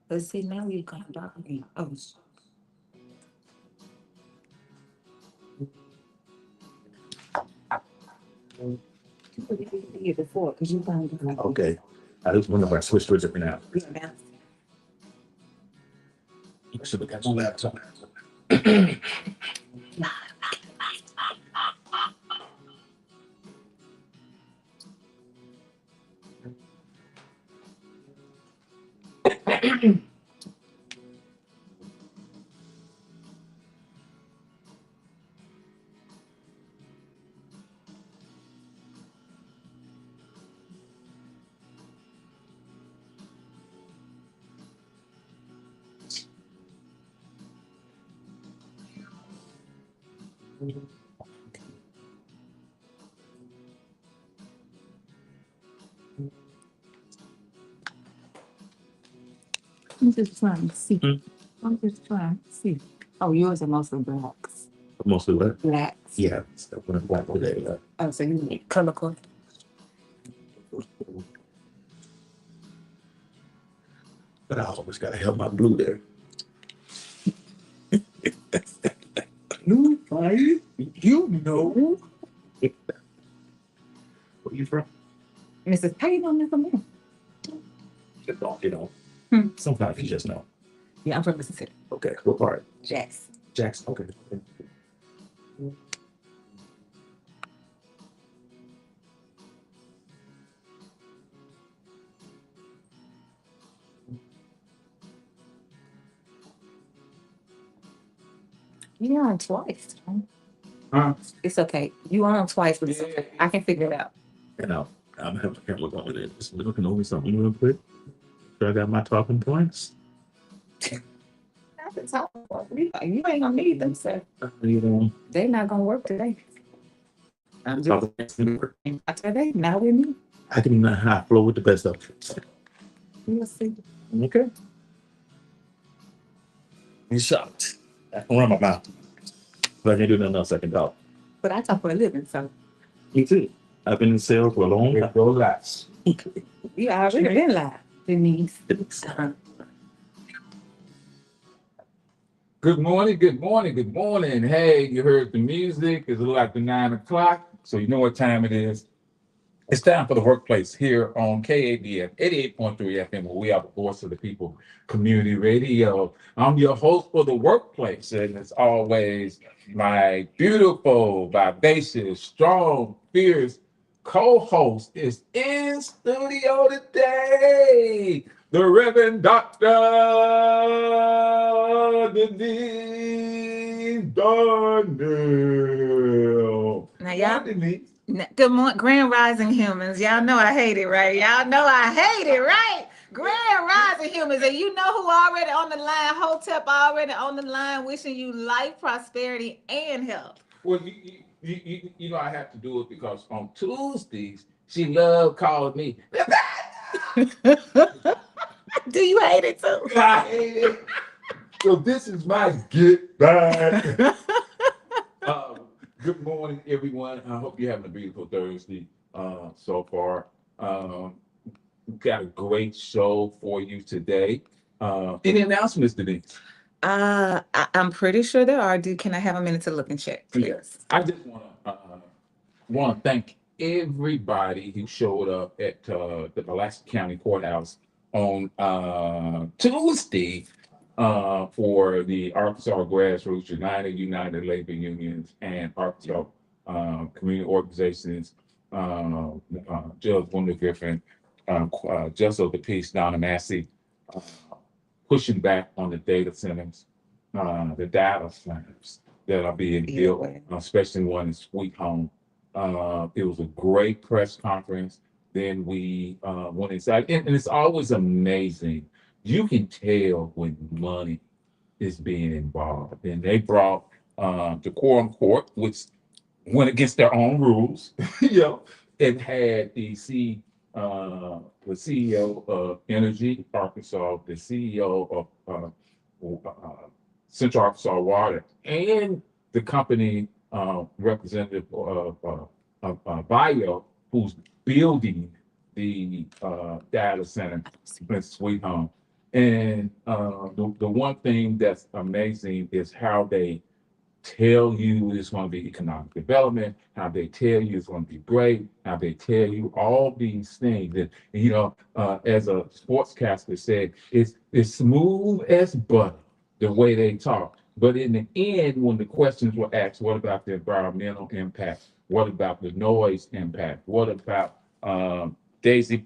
But see, now you got dark again. Oh, you put it here before because you found it. Okay. I just wonder if I switched to a different app. Yeah. I should have got your laptop. I'm just trying to see. Hmm? I'm just trying to see. Oh, yours are mostly blacks. Mostly what? Blacks. Yeah, stuff went black today. Oh, so you need color code. But I always gotta help my blue there. Blue fire? You know. Where you from? Mrs. Payne on this one. Just don't, you know. Hmm. Sometimes you just know. Yeah, I'm from Mississippi. Okay, what part? Jackson. Jackson. Okay. You on twice. Huh? Huh? It's okay. You on twice, but it's okay. I can figure it out. You know, I'm gonna have to camera going in. Just looking over something real quick. Sure I got my talking points. That's the top one. You ain't gonna need them, sir. You know, They're not gonna work today. I'm just talking points didn't work. not today. Not with me. I can not flow with the best of it. You'll see. Okay. You shocked. I can run my mouth. But I can't do nothing else. I can talk. But I talk for a living, so Me too. I've been in sales for a long time. Relax. you already been live, Denise. Good morning, good morning, good morning. Hey, you heard the music. It's a little after 9 o'clock, so you know what time it is. It's time for the workplace here on KABF 88.3 FM, where we are the voice of the people community radio. I'm your host for the workplace, and as always, my beautiful, vivacious, strong, fierce co-host is in studio today. The Reverend Dr. Denise Darnell. Now, y'all, Denise. good morning, Grand Rising humans. Y'all know I hate it, right? Y'all know I hate it, right? Grand Rising humans. And you know who already on the line? Hotep already on the line, wishing you life, prosperity, and health. Well, you know, I have to do it because on Tuesdays, she loved calling me. Do you hate it too? I hate it. So this is my get back. Good morning, everyone. I hope you're having a beautiful Thursday so far. We've got a great show for you today. Any announcements, Denise? I'm pretty sure there are. Can I have a minute to look and check, please? Yes. I just want to thank everybody who showed up at the Pulaski County Courthouse on Tuesday for the Arkansas Grassroots United Labor Unions and Arkansas community organizations, Judge Wendell Griffin, Justice of the Peace, Donna Massey, pushing back on the data centers that are being built, especially one in Sweet Home. It was a great press conference. Then we went inside, and it's always amazing. You can tell when money is being involved. And they brought Decorum Court, which went against their own rules, you know, and had the CEO of Energy Arkansas, the CEO of Central Arkansas Water, and the company representative of Bio, who's building the data center in Sweet Home. And the one thing that's amazing is how they tell you it's going to be economic development, how they tell you it's going to be great, how they tell you all these things. And as a sportscaster said, it's smooth as butter the way they talk. But in the end, when the questions were asked, what about the environmental impact? What about the noise impact? What about Daisy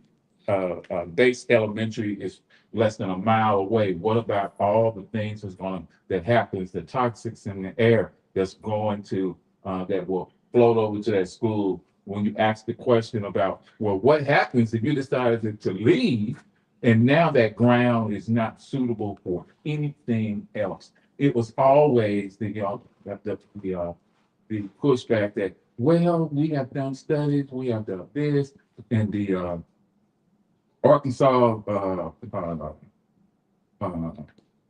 Base Elementary is less than a mile away? What about all the things that happens, the toxics in the air that's going to that will float over to that school? When you ask the question about, well, what happens if you decided to leave and now that ground is not suitable for anything else? It was always the pushback that, well, we have done studies, we have done this, and the Arkansas uh,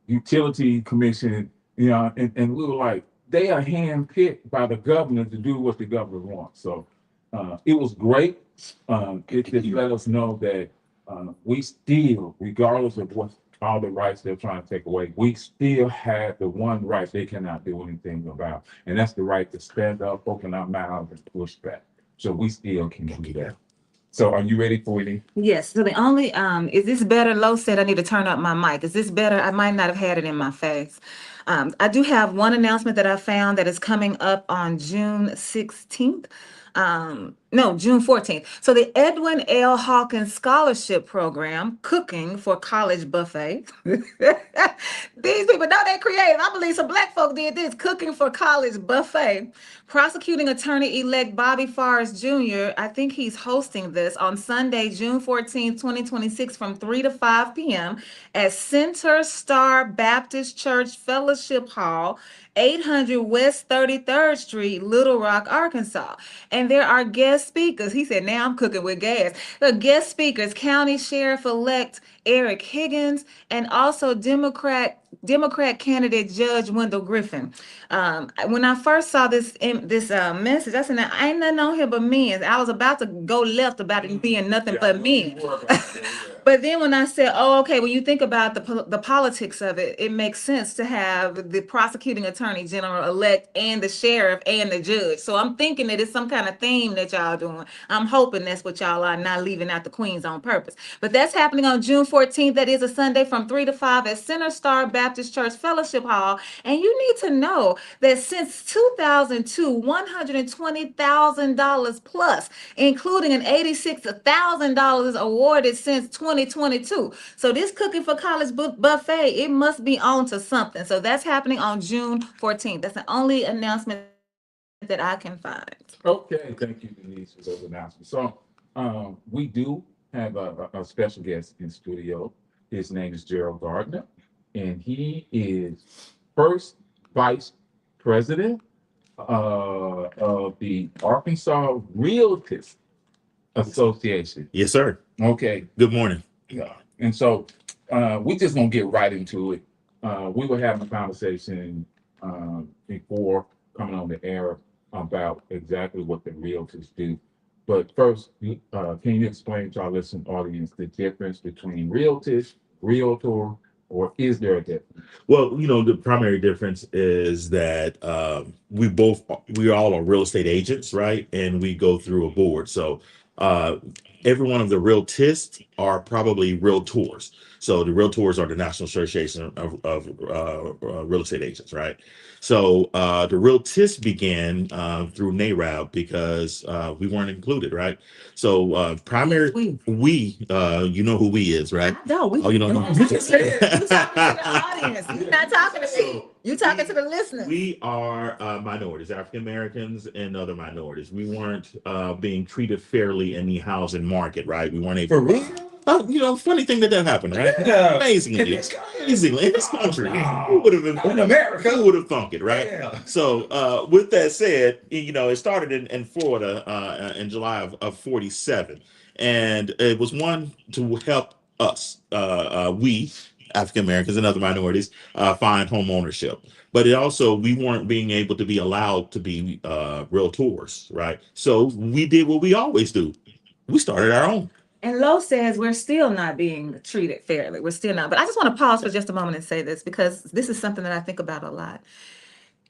utility commission, and we were like, they are handpicked by the governor to do what the governor wants. So it was great. It just let us know that we still, regardless of what all the rights they're trying to take away, we still have the one right they cannot do anything about, and that's the right to stand up, open our mouths, and push back. So we still can do that. So are you ready for it? Yes. So the only is this better? Low said I need to turn up my mic. Is this better? I might not have had it in my face. I do have one announcement that I found that is coming up on June 16th. No, June 14th. So the Edwin L. Hawkins Scholarship Program, Cooking for College Buffet. These people know they're creative. I believe some black folk did this, Cooking for College Buffet. Prosecuting attorney-elect Bobby Forrest Jr., I think he's hosting this on Sunday, June 14th, 2026 from 3 to 5 p.m. at Center Star Baptist Church Fellowship Hall, 800 West 33rd Street, Little Rock, Arkansas. And there are guest speakers. He said, now I'm cooking with gas. The guest speakers, County Sheriff-elect Eric Higgins, and also Democrat candidate Judge Wendell Griffin. When I first saw this message, I said, now, I ain't nothing on here but men. I was about to go left about it being nothing but men. But then when I said, oh, okay, when you think about the politics of it, it makes sense to have the prosecuting attorney general elect and the sheriff and the judge. So I'm thinking that it's some kind of theme that y'all doing. I'm hoping that's what y'all are, not leaving out the queens on purpose. But that's happening on June 14th. That is a Sunday from 3 to 5 at Center Star Baptist Church Fellowship Hall. And you need to know that since 2002, $120,000 plus, including an $86,000 awarded since 2022. So this Cooking for College buffet, it must be on to something. So that's happening on June 14th. That's the only announcement that I can find. Okay, thank you, Denise, for those announcements. So, we do have a special guest in studio. His name is Gerald Gardner, and he is first vice president of the Arkansas Realtors Association. Yes, sir. Okay, Good morning. yeah. And so we just gonna get right into it. We were having a conversation before coming on the air about exactly what the realtors do. But first, can you explain to our listening audience the difference between realtors, realtor, or is there a difference? Well, the primary difference is that we all are real estate agents, right? And we go through a board. So uh, every one of the realtists are probably realtors. So the realtors are the National Association of Real Estate Agents, right? So the realtists began through NARAB because we weren't included, right? So primary, you know who we is, right? No, we. Oh, you know. You talking to the audience. You're not talking to me. You talking to the listeners. We are minorities, African Americans and other minorities. We weren't being treated fairly in the housing market, right? We weren't able. For real? Funny thing that happened, right? Yeah. Amazingly, in this country, who would have In America. who would have thunk it, right? Yeah. So, with that said, it started in Florida in July of '47, and it was one to help us, we African Americans and other minorities, find home ownership. But it also, we weren't being able to be allowed to be realtors, right? So we did what we always do. We started our own. And Lo says we're still not being treated fairly. We're still not. But I just want to pause for just a moment and say this because this is something that I think about a lot.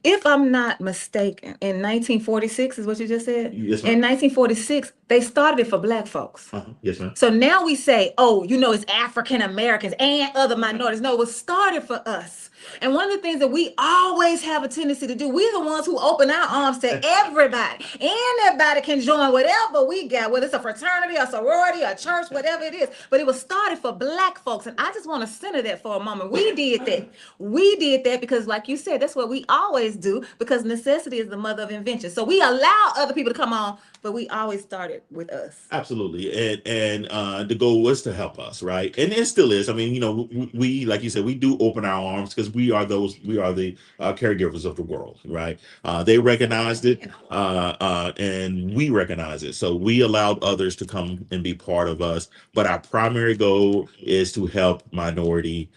If I'm not mistaken, in 1946 is what you just said? Yes, ma'am. In 1946, they started it for Black folks. Yes, ma'am. So now we say, oh, it's African Americans and other minorities. No, it was started for us. And one of the things that we always have a tendency to do, we're the ones who open our arms to everybody. Anybody can join whatever we got, whether it's a fraternity, a sorority, a church, whatever it is. But it was started for Black folks. And I just want to center that for a moment. We did that. We did that because, like you said, that's what we always do, because necessity is the mother of invention. So we allow other people to come on, but we always started with us. Absolutely. And the goal was to help us, right? And it still is. I mean, we, like you said, we do open our arms because we are the caregivers of the world, right? They recognized it, and we recognize it. So we allowed others to come and be part of us. But our primary goal is to help minority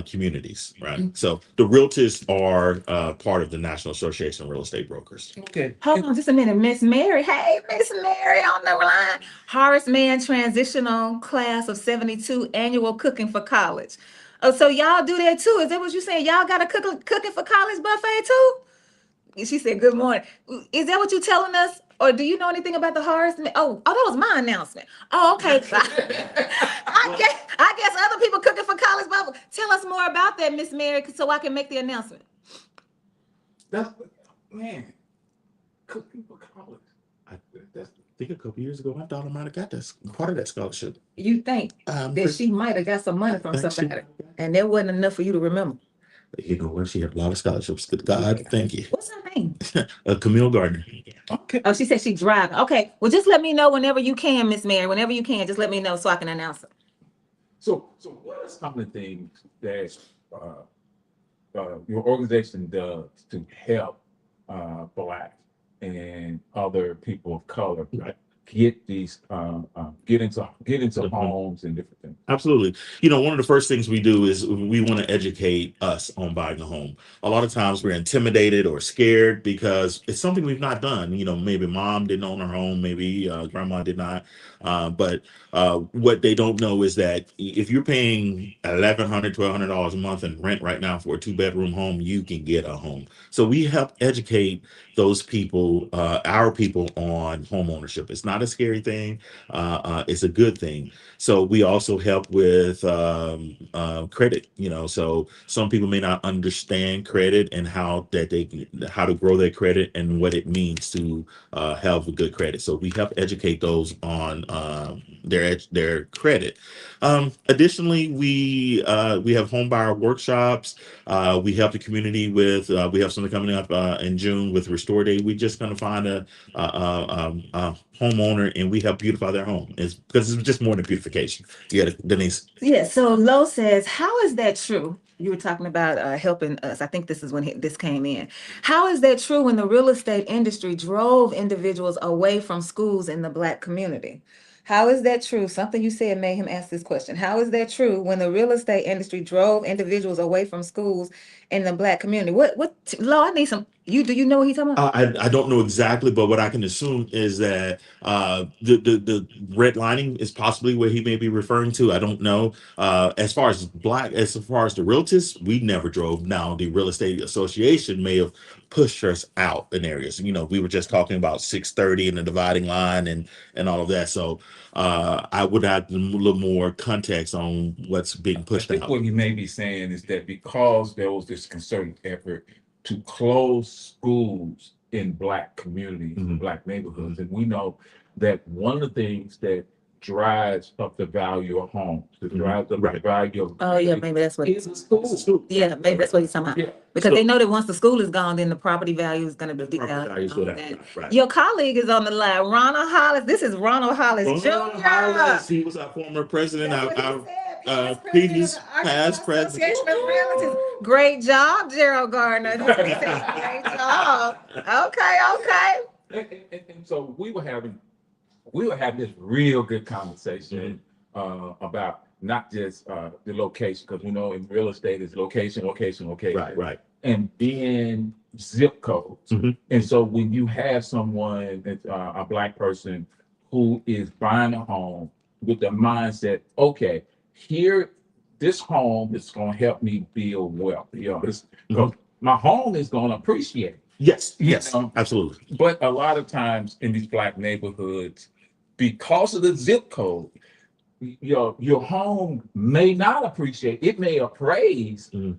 communities, right? So the realtors are part of the National Association of Real Estate Brokers. Okay. Hold on just a minute, Miss Mary. Hey, Miss Mary on the line. Horace Mann Transitional Class of 72 Annual Cooking for College. Oh, so y'all do that too? Is that what you saying? Y'all got a cooking for college buffet too? She said, good morning. Is that what you telling us? Or do you know anything about the Horace Mann? Oh, that was my announcement. Oh, okay. I guess other people cooking for college buffet. Tell us more about that, Miss Mary, so I can make the announcement. That's, man, cooking for college. I think a couple years ago, my daughter might have got this part of that scholarship. You think that she might have got some money from somebody, and there wasn't enough for you to remember? You know what? She had a lot of scholarships. Good God, thank you. What's her name? Camille Gardner. Okay. Oh, she said she driving. Okay, well, just let me know whenever you can, Miss Mary. Whenever you can, just let me know so I can announce it. So what are some of the things that your organization does to help Black and other people of color get these get into homes and different things? Absolutely. One of the first things we do is we want to educate us on buying a home. A lot of times we're intimidated or scared because it's something we've not done. Maybe mom didn't own her home, maybe grandma did not. But what they don't know is that if you're paying $1,100, $1,200 a month in rent right now for a 2-bedroom home, you can get a home. So we help educate those people, our people, on home ownership. It's not a scary thing. It's a good thing. So we also help with credit. So some people may not understand credit and how to grow their credit and what it means to have a good credit. So we help educate those on their credit. Additionally, we have home buyer workshops. We help the community with. We have something coming up in June with Restore Day. We're just going to find a homeowner and we help beautify their home. It's because it's just more than beautification. Yeah, Denise. Yeah. So Lo says, how is that true? You were talking about helping us. I think this is when this came in. How is that true when the real estate industry drove individuals away from schools in the Black community? How is that true? Something you said made him ask this question. How is that true when the real estate industry drove individuals away from schools in the Black community? Lo, I need some. Do you know what he's talking about? I don't know exactly, but what I can assume is that the redlining is possibly what he may be referring to. I don't know. As far as the realtors, we never drove. Now the real estate association may have pushed us out in areas. We were just talking about 630 and the dividing line and all of that. So I would have a little more context on what's being pushed I think out. what you may be saying is that because there was this concerted effort to close schools in Black communities, Black neighborhoods, and we know that one of the things that drives up the value of homes, that drives up the value of maybe that's what is a school. Yeah, maybe that's what he's talking about. Yeah. Because they know that once the school is gone, then the property value is going to be Right. Your colleague is on the line, Ronald Hollis. This is Ronald Hollis Jr. Hollis, he was our former president, our previous past president. Great job, Gerald Gardner. Great job. Okay. And so we were having this real good conversation about not just the location, because in real estate it's location. Right. And then zip codes. And so when you have someone that's a Black person who is buying a home with the mindset, okay, here, this home is going to help me build wealth. You know, it's because my home is going to appreciate. Yes, You yes, know, absolutely. but a lot of times in these black neighborhoods, because of the zip code, your home may not appreciate. It may appraise, Mhm.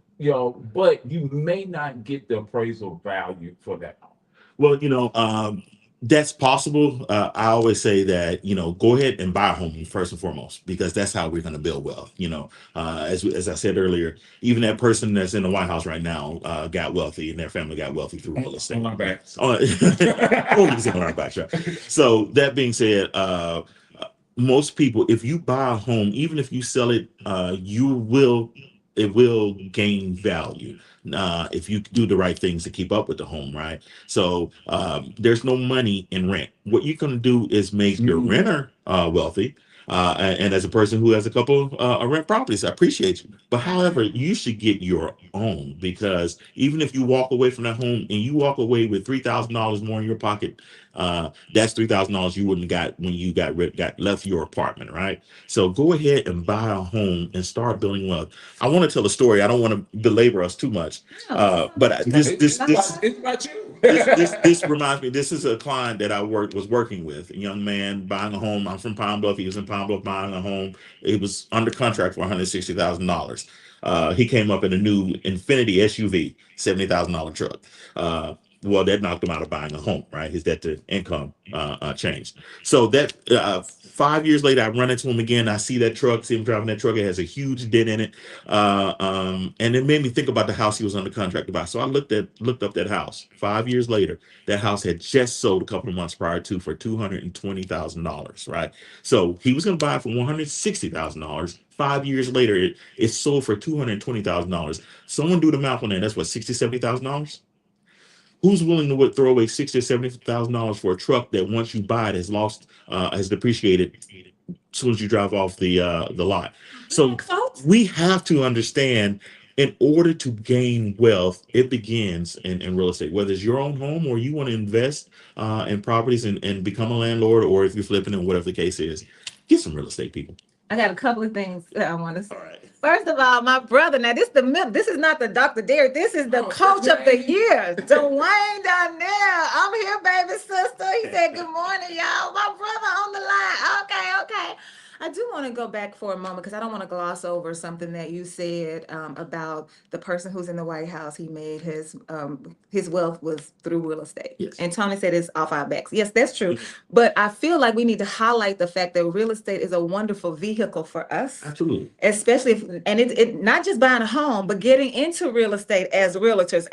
but you may not get the appraisal value for that home. Well, that's possible. I always say that, go ahead and buy a home first and foremost, because that's how we're going to build wealth. As I said earlier, even that person that's in the White House right now got wealthy, and their family got wealthy through real estate. On my back. Only on our backs, right? So that being said, most people, if you buy a home, even if you sell it, it will gain value if you do the right things to keep up with the home, right? So there's no money in rent. What you're going to do is make your renter wealthy. And as a person who has a couple rent properties, I appreciate you. But however, you should get your own, because even if you walk away from that home and you walk away with $3,000 more in your pocket, that's $3,000 you wouldn't got when you got left your apartment, right? So go ahead and buy a home and start building wealth. I want to tell a story. I don't want to belabor us too much, but It's about you. this reminds me. This is a client that I was working with, a young man buying a home. I'm from Pine Bluff. He was in Pine Bluff buying a home. It was under contract for $160,000. He came up in a new Infinity SUV, $70,000 truck. Well, that knocked him out of buying a home, right? His debt to income changed. So that 5 years later, I run into him again. I see that truck, see him driving that truck. It has a huge dent in it. And it made me think about the house he was under contract to buy. So I looked up that house. 5 years later, that house had just sold a couple of months prior to for $220,000, right? So he was going to buy it for $160,000. 5 years later, it sold for $220,000. Someone do the math on that. That's what, $60,000, $70,000? Who's willing to throw away $60,000 or $70,000 for a truck that once you buy it has depreciated as soon as you drive off the lot? So we have to understand, in order to gain wealth, it begins in real estate, whether it's your own home or you want to invest in properties and become a landlord, or if you're flipping it, whatever the case is, get some real estate, people. I got a couple of things that I want to say. All right. First of all, my brother, now this is not the Dr. Derek, this is the coach of the year, Dwayne Donnell. I'm here, baby sister. He said, good morning, y'all. My brother on the line. Okay. I do want to go back for a moment because I don't want to gloss over something that you said about the person who's in the White House. He made his wealth was through real estate. Yes. And Tony said it's off our backs. Yes, that's true. But I feel like we need to highlight the fact that real estate is a wonderful vehicle for us. Absolutely. Especially and it not just buying a home, but getting into real estate as realtors,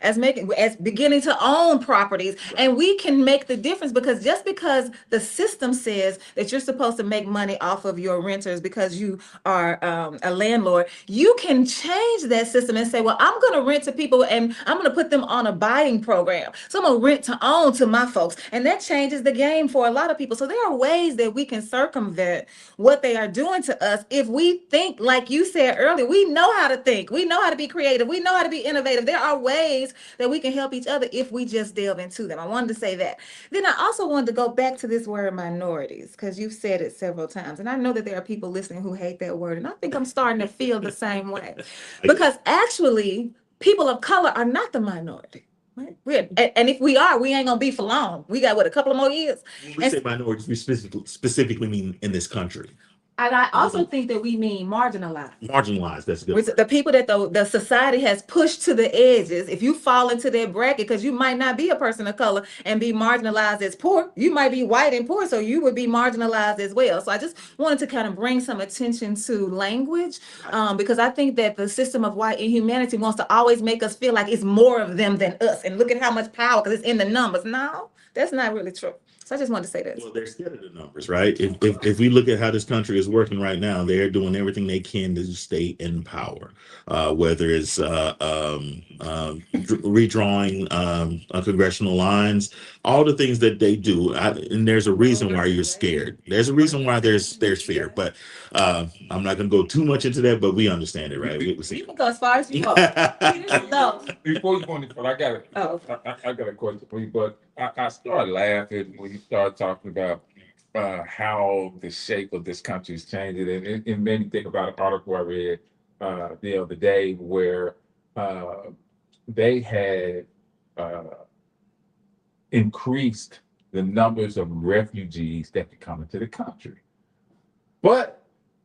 as beginning to own properties. And we can make the difference, because just because the system says that you're supposed to make money off of your renters because you are a landlord, you can change that system and say, well, I'm going to rent to people and I'm going to put them on a buying program. So I'm going to rent to own to my folks. And that changes the game for a lot of people. So there are ways that we can circumvent what they are doing to us if we think, like you said earlier, we know how to think, we know how to be creative, we know how to be innovative. There are ways that we can help each other if we just delve into them. I wanted to say that. Then I also wanted to go back to this word minorities, because you've said it several times. And I know that there are people listening who hate that word. And I think I'm starting to feel the same way. Because actually, people of color are not the minority. Right? And if we are, we ain't gonna be for long. We got a couple of more years. When we say minorities, we specifically mean in this country. And I also think that we mean marginalized. Marginalized, that's good. The people that the society has pushed to the edges. If you fall into that bracket, because you might not be a person of color and be marginalized as poor, you might be white and poor, so you would be marginalized as well. So I just wanted to kind of bring some attention to language, because I think that the system of white inhumanity wants to always make us feel like it's more of them than us. And look at how much power, because it's in the numbers. No, that's not really true. So I just wanted to say that. Well, they're scared of the numbers, right? If we look at how this country is working right now, they're doing everything they can to stay in power, whether it's redrawing congressional lines, all the things that they do. And there's a reason why you're scared. There's a reason why there's fear. But I'm not going to go too much into that, but we understand it, right? You can go as far as you want. Before you go any further, I got a question for you, but I started laughing when you started talking about how the shape of this country is changing. And it made me think about an article I read the other day where uh, they had uh, increased the numbers of refugees that could come into the country. But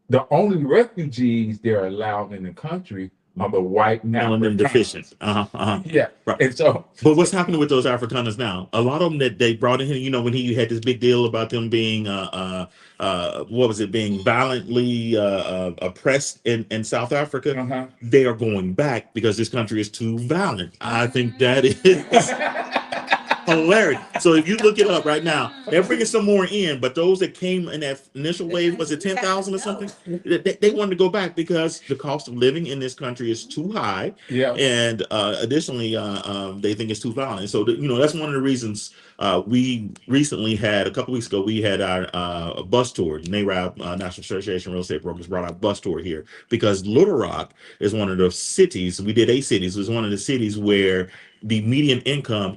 the only refugees they're allowed in the country are the white Melanin Afrikaners. deficient. Uh-huh. Yeah. Right. And so, But what's happening with those Afrikaners now? A lot of them that they brought in, when he had this big deal about them being, what was it, being violently oppressed in South Africa, uh-huh. they are going back because this country is too violent. I think that is hilarious. So if you look it up right now, they're bringing some more in, but those that came in that initial wave, was it 10,000 or something? They wanted to go back because the cost of living in this country is too high. Yeah. And additionally, they think it's too violent. So, that's one of the reasons we recently had, a couple weeks ago, we had our bus tour. NARAB, National Association of Real Estate Brokers, brought our bus tour here because Little Rock is one of the cities, we did 8 cities, it was one of the cities where the median income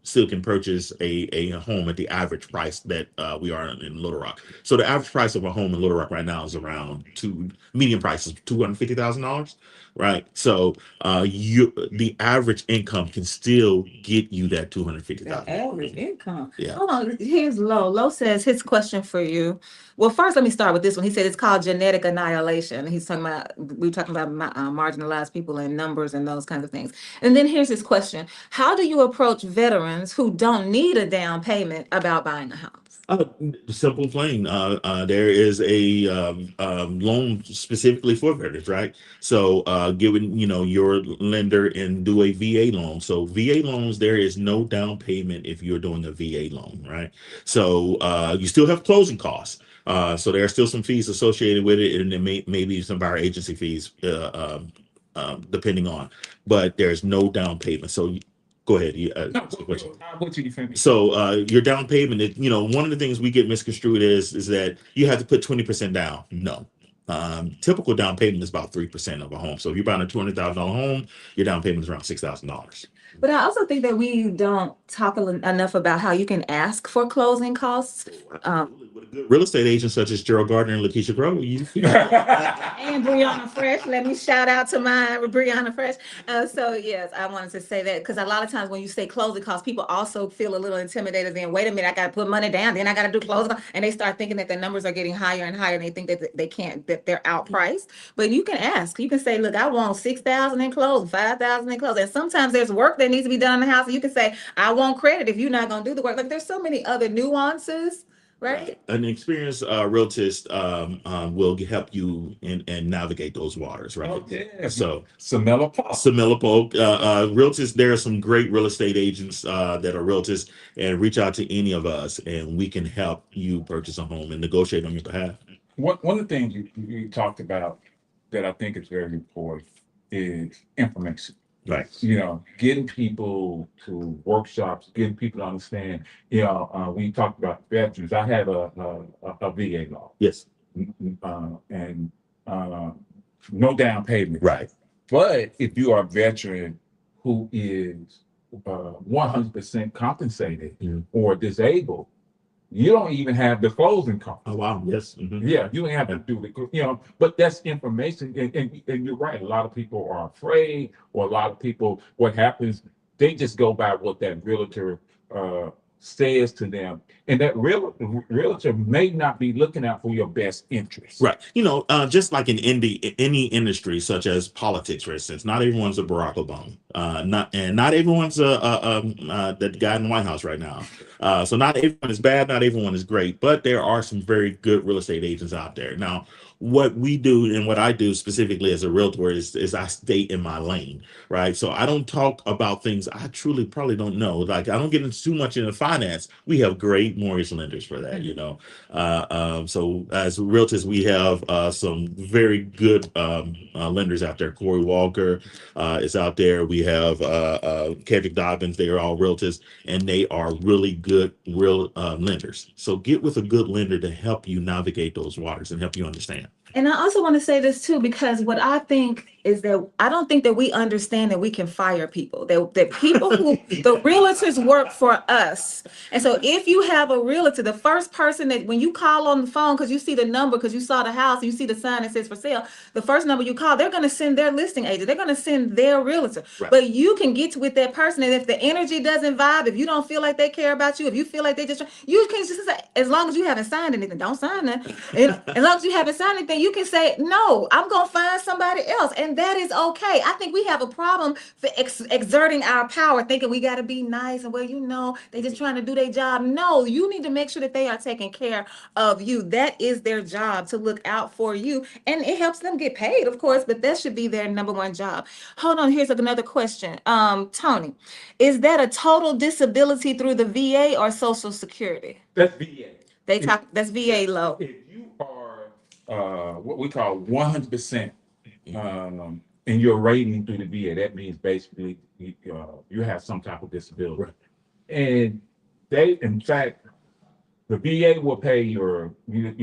still can purchase a home at the average price that we are in Little Rock. So the average price of a home in Little Rock right now is around median price is $250,000, right? So the average income can still get you that $250,000. Average income. Yeah. Hold on. Here's Lo. Lo says his question for you. Well, first, let me start with this one. He said it's called genetic annihilation. He's talking about, we were talking about marginalized people and numbers and those kinds of things. And then here's his question. How do you approach veterans who don't need a down payment about buying a house? Simple, plain. There is a loan specifically for veterans, right? So, given your lender and do a VA loan. So, VA loans, there is no down payment if you're doing a VA loan, right? So, you still have closing costs. So there are still some fees associated with it, and there maybe some of our agency fees, depending on. But there's no down payment. So, go ahead. So your down payment, one of the things we get misconstrued is that you have to put 20% down. No. Typical down payment is about 3% of a home. So if you're buying a $200,000 home, your down payment is around $6,000. But I also think that we don't talk enough about how you can ask for closing costs. With a good real estate agent such as Gerald Gardner and Lakeisha Grow, and Brianna Fresh. Let me shout out to mine, Brianna Fresh. So yes, I wanted to say that because a lot of times when you say closing costs, people also feel a little intimidated. Then wait a minute, I got to put money down. Then I got to do closing costs, and they start thinking that the numbers are getting higher and higher, and they think that they can't, that they're outpriced. But you can ask. You can say, look, I want 6,000 in closing, 5,000 in closing. And sometimes there's work that needs to be done in the house, and you can say, I want credit if you're not going to do the work. Like there's so many other nuances. Right. An experienced realtist will help you and navigate those waters, right? Oh, yeah. So Samela Polk, realtors. There are some great real estate agents that are realtors, and reach out to any of us, and we can help you purchase a home and negotiate on your behalf. One of the things you talked about that I think is very important is information. Right. Getting people to workshops, getting people to understand. When you talk about veterans, I have a VA law. Yes. And no down payment. Right. But if you are a veteran who is 100% compensated or disabled, you don't even have the closing costs. Oh wow! Yes. Mm-hmm. Yeah, you don't have to do it. But that's information, and you're right. A lot of people are afraid, or a lot of people, what happens, they just go by what that realtor says to them, and that realtor may not be looking out for your best interest. Right. Just like in any industry, such as politics, for instance, not everyone's a Barack Obama. Not everyone's that guy in the White House right now. So not everyone is bad, not everyone is great, but there are some very good real estate agents out there. Now, what we do and what I do specifically as a realtor is I stay in my lane, right? So I don't talk about things I truly probably don't know. Like I don't get into too much into finance. We have great mortgage lenders for that, So as realtors, we have some very good lenders out there. Corey Walker is out there. We have Kedrick Dobbins. They are all realtors, and they are really good lenders. So get with a good lender to help you navigate those waters and help you understand. And I also want to say this too, because what I think is that I don't think that we understand that we can fire people. That people who the realtors work for us. And so if you have a realtor, the first person that when you call on the phone because you see the number, because you saw the house and you see the sign that says for sale, the first number you call, they're going to send their listing agent. They're going to send their realtor. Right. But you can get with that person, and if the energy doesn't vibe, if you don't feel like they care about you, if you feel like they just, you can just say, as long as you haven't signed anything, don't sign that. As long as you haven't signed anything, you can say, no, I'm going to find somebody else. And that is okay. I think we have a problem for exerting our power, thinking we got to be nice and, well, you know, they just trying to do their job. No, you need to make sure that they are taking care of you. That is their job, to look out for you. And it helps them get paid, of course, but that should be their number one job. Hold on, here's another question. Tony, is that a total disability through the VA or Social Security? That's VA. That's VA low. If you are what we call 100% in your rating through the VA, that means basically you have some type of disability. Right. And they, in fact, the VA will pay you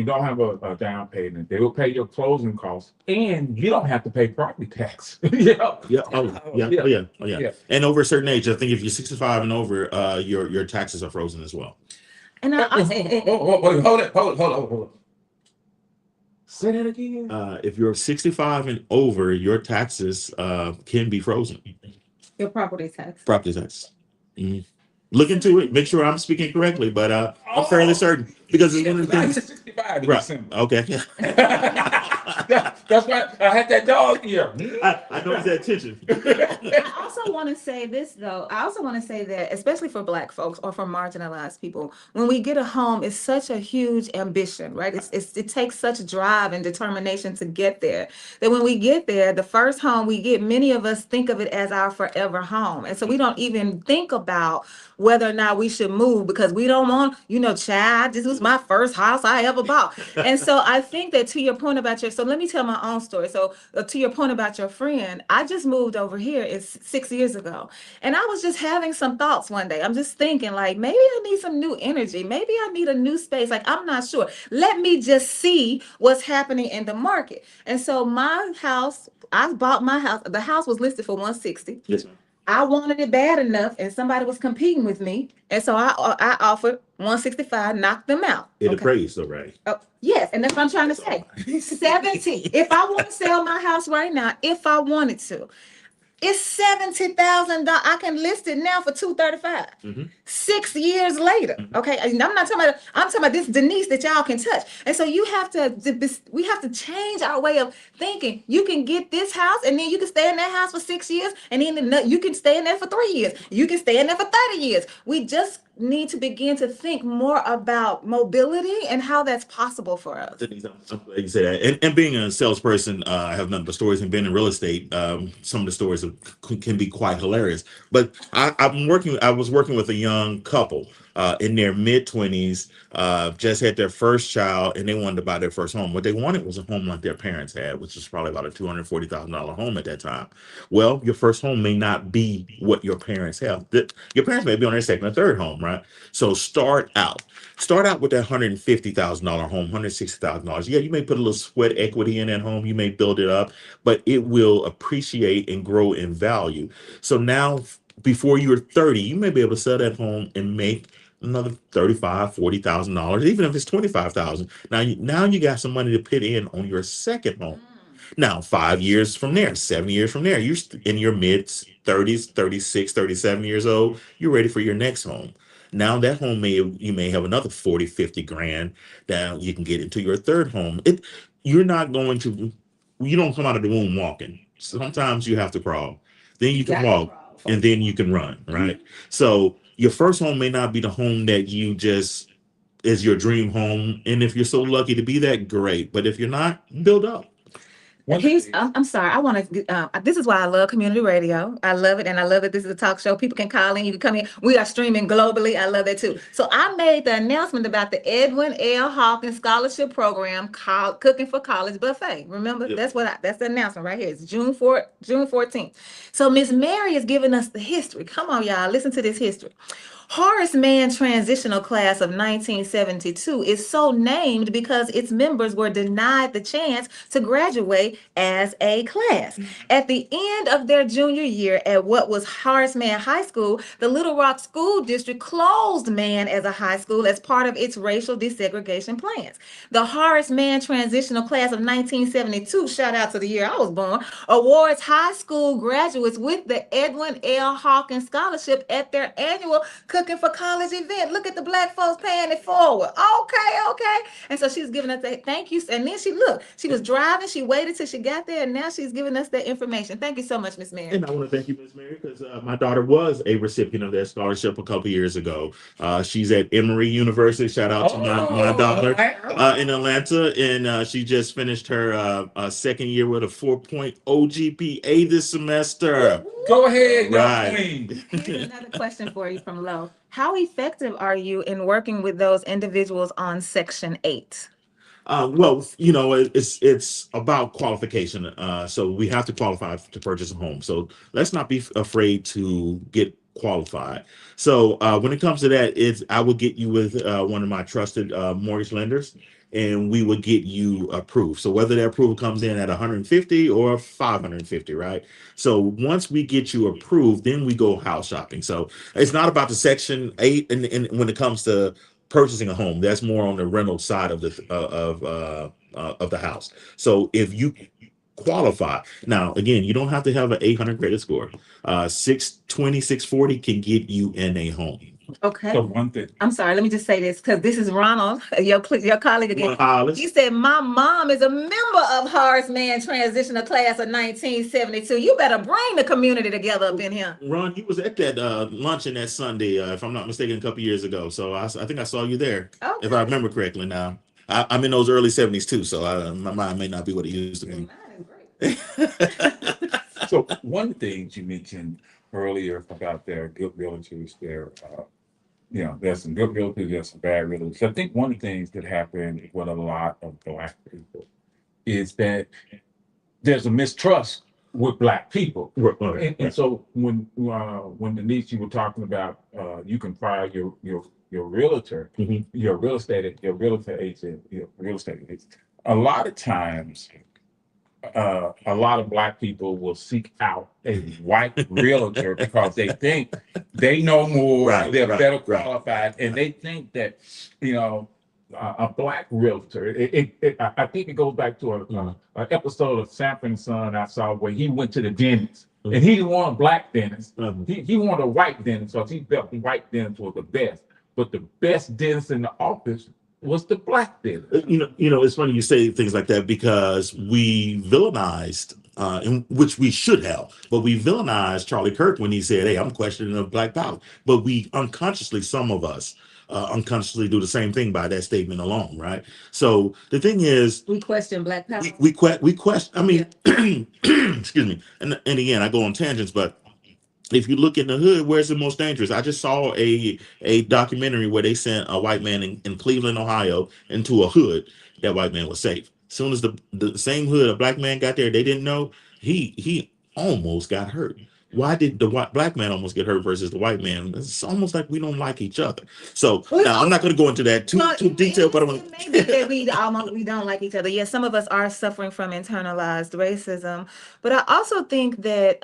don't have a down payment. They will pay your closing costs, and you don't have to pay property tax. Yeah. Yeah. Yeah. And over a certain age, I think if you're 65 and over, your taxes are frozen as well. And Hold it. Say that again. If you're 65 and over, your taxes can be frozen. your property tax. Property tax. Mhm. Look into it. Make sure I'm speaking correctly, but I'm fairly certain because it's one of the things. 65 Right. Okay. That's why I had that dog here. I know that attention. I also want to say this, though. I also want to say that, especially for Black folks or for marginalized people, when we get a home, it's such a huge ambition, right? It takes such drive and determination to get there, that when we get there, the first home we get, many of us think of it as our forever home. And so we don't even think about whether or not we should move, because we don't want, child, this was my first house I ever bought. And so I think that, to your point about so let me tell my own story. So to your point about your friend, I just moved over here. It's 6 years ago. And I was just having some thoughts one day. I'm just thinking, like, maybe I need some new energy. Maybe I need a new space. Like, I'm not sure. Let me just see what's happening in the market. And so my house, I bought my house. The house was listed for 160. Yes, ma'am. I wanted it bad enough, and somebody was competing with me. And so I offered 165, knocked them out. It appraised, though, right? Oh, yes, and that's what I'm trying to say. 70. If I want to sell my house right now, if I wanted to, it's $70,000. I can list it now for $235. Mm-hmm. 6 years later. Okay. I'm not talking about, I'm talking about this Denise that y'all can touch. And so we have to change our way of thinking. You can get this house, and then you can stay in that house for 6 years, and then you can stay in there for 3 years. You can stay in there for 30 years. We just need to begin to think more about mobility and how that's possible for us. Denise, I'm glad you say that. And being a salesperson, I have nothing but stories, and being in real estate, some of the stories can be quite hilarious. But I was working with a young couple in their mid-20s, just had their first child, and they wanted to buy their first home. What they wanted was a home like their parents had, which was probably about a $240,000 home at that time. Well, your first home may not be what your parents have. Your parents may be on their second or third home, right? So start out with that $150,000 home, $160,000. Yeah, you may put a little sweat equity in that home. You may build it up, but it will appreciate and grow in value. So now, before you're 30, you may be able to sell that home and make another $35,000, $40,000, even if it's $25,000. Now you got some money to put in on your second home. Now, 5 years from there, 7 years from there, you're in your mid 30s, 36, 37 years old. You're ready for your next home. Now that home you may have another 40, 50 grand that you can get into your third home. You don't come out of the womb walking. Sometimes you have to crawl. Then you can walk, and then you can run, right? Mm-hmm. So your first home may not be the home that you just is your dream home. And if you're so lucky to be that, great. But if you're not, build up. I'm sorry. I want to. This is why I love community radio. I love it, and I love it. This is a talk show. People can call in. You can come in. We are streaming globally. I love that too. So I made the announcement about the Edwin L. Hawkins Scholarship Program, Cooking for College Buffet. Remember, yep. That's the announcement right here. It's June 14th. So Miss Mary is giving us the history. Come on, y'all. Listen to this history. Horace Mann Transitional Class of 1972 is so named because its members were denied the chance to graduate as a class. At the end of their junior year at what was Horace Mann High School, the Little Rock School District closed Mann as a high school as part of its racial desegregation plans. The Horace Mann Transitional Class of 1972, shout out to the year I was born, awards high school graduates with the Edwin L. Hawkins Scholarship at their annual Cooking for College event. Look at the black folks paying it forward. Okay, okay. And so she was giving us that thank you. And then she was driving. She waited till she got there, and now she's giving us that information. Thank you so much, Miss Mary. And I want to thank you, Ms. Mary, because my daughter was a recipient of that scholarship a couple years ago. She's at Emory University. Shout out to my daughter in Atlanta. And she just finished her second year with a 4.0 GPA this semester. Go ahead, young Right. queen. Here's another question for you from Lo. How effective are you in working with those individuals on Section 8? Well, it's about qualification. So we have to qualify to purchase a home. So let's not be afraid to get qualified. So when it comes to that, I will get you with one of my trusted mortgage lenders, and we will get you approved. So whether that approval comes in at 150 or 550, right? So once we get you approved, then we go house shopping. So it's not about the Section 8, and when it comes to purchasing a home, that's more on the rental side of the house. So if you qualify, now again, you don't have to have an 800 credit score. 620, 640 can get you in a home. Okay. So one thing. I'm sorry. Let me just say this because this is Ronald, your colleague again. He said, my mom is a member of Horace Mann Transitional Class of 1972. You better bring the community together up in here. Ron, you was at that luncheon that Sunday, if I'm not mistaken, a couple years ago. So I think I saw you there, Okay. if I remember correctly. Now I'm in those early 70s too, so my mind may not be what it used to be. Mine is great. So one of the things you mentioned earlier about their good realtors, there's some good realtors, there's some bad realtors. I think one of the things that happened with a lot of Black people is that there's a mistrust with Black people. And so when Denise, you were talking about you can fire your realtor, your real estate agent, your real estate agent. A lot of times, a lot of Black people will seek out a white realtor because they think they know more, they're better qualified, and they think that a Black realtor. I think it goes back to an episode of Sanford and Son I saw where he went to the dentist, and he didn't want a Black dentist. He wanted a white dentist because he felt the white dentist was the best. But the best dentist in the office was the Black dentist. It's funny you say things like that because we villainized, in which we should have, but we villainized Charlie Kirk when he said, "Hey, I'm questioning of Black power." But we unconsciously, some of us, unconsciously do the same thing by that statement alone, right? So the thing is, we question Black power. We question. I mean, excuse me. And again, I go on tangents, but if you look in the hood, where's the most dangerous? I just saw a documentary where they sent a white man in Cleveland, Ohio, into a hood. That white man was safe. As soon as the same hood a Black man got there, they didn't know, he almost got hurt. Why did the Black man almost get hurt versus the white man? It's almost like we don't like each other. So now I'm not going to go into that too detailed, but maybe that we don't like each other. Yes, some of us are suffering from internalized racism, but I also think that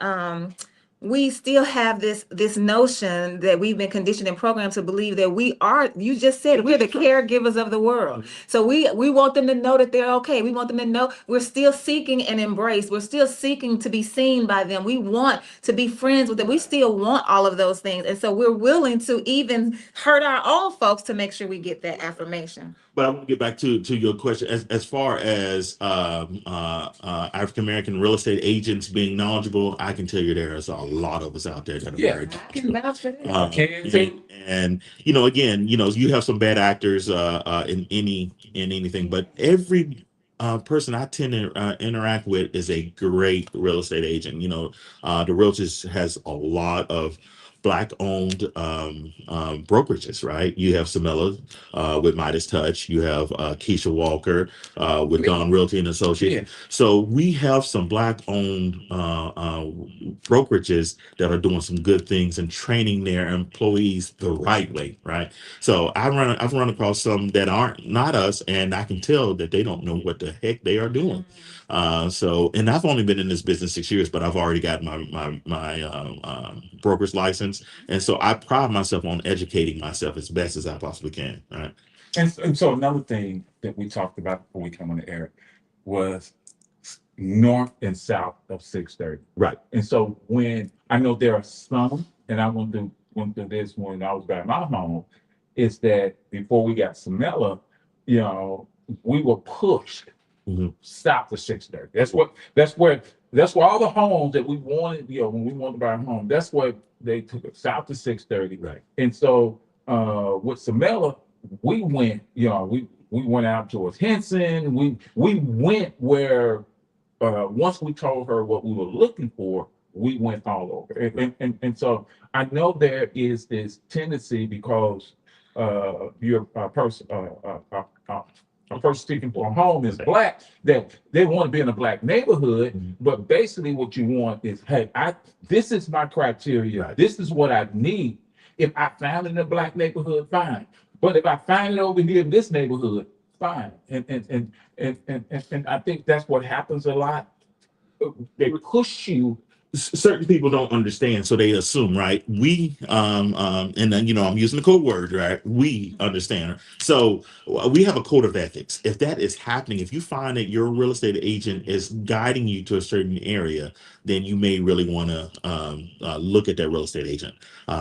we still have this notion that we've been conditioned and programmed to believe that we are, you just said, we're the caregivers of the world. So we want them to know that they're okay. We want them to know we're still seeking an embrace. We're still seeking to be seen by them. We want to be friends with them. We still want all of those things. And so we're willing to even hurt our own folks to make sure we get that affirmation. But I want to get back to your question as far as African American real estate agents being knowledgeable. I can tell you there's a lot of us out there that are very knowledgeable. And again, you have some bad actors in anything, but every person I tend to interact with is a great real estate agent. The realtors has a lot of black owned brokerages, right? You have Samela with Midas Touch. You have Keisha Walker with Dawn Realty and Yeah. Associates. So we have some black owned brokerages that are doing some good things and training their employees the right way, right? So I've run across some that aren't not us, and I can tell that they don't know what the heck they are doing. And I've only been in this business 6 years, but I've already got my broker's license, and so I pride myself on educating myself as best as I possibly can. Right. And so another thing that we talked about before we come on the air was north and south of 630. Right. And so when I know there are some, and I went through this when I was back in my home, is that before we got Samela, you know, we were pushed Mhm. south of 630. That's where all the homes that we wanted, you know, when we wanted to buy a home, that's where they took it south to 630. Right. And so with Samela, we went, you know, we went out towards Henson. We went where once we told her what we were looking for, we went all over. And so I know there is this tendency because you're a person seeking for a home is black, that they want to be in a black neighborhood. Mhm. But basically what you want is, hey, this is my criteria. Right. This is what I need. If I found it in a black neighborhood, fine. But if I find it over here in this neighborhood, fine. And I think that's what happens a lot. They push you. Certain people don't understand, so they assume, right? And then I'm using the code word, right? We understand. So we have a code of ethics. If that is happening, if you find that your real estate agent is guiding you to a certain area, then you may really want to look at that real estate agent.